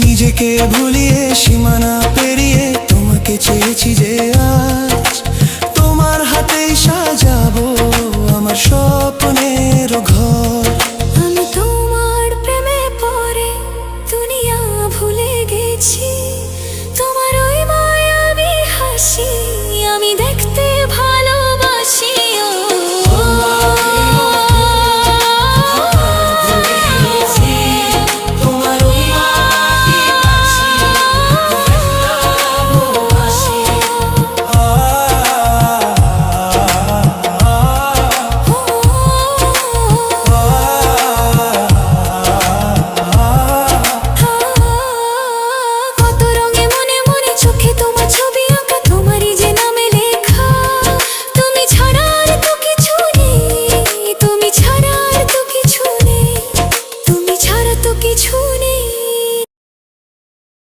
নিজেকে ভুলিয়ে সীমানা পেরিয়ে তোমাকে চেয়েছি যে আজ তোমার হাতেই সাজাবো আমার স্বপ্নের ঘর। আমি তোমার প্রেমে পড়ে দুনিয়া ভুলে গেছি।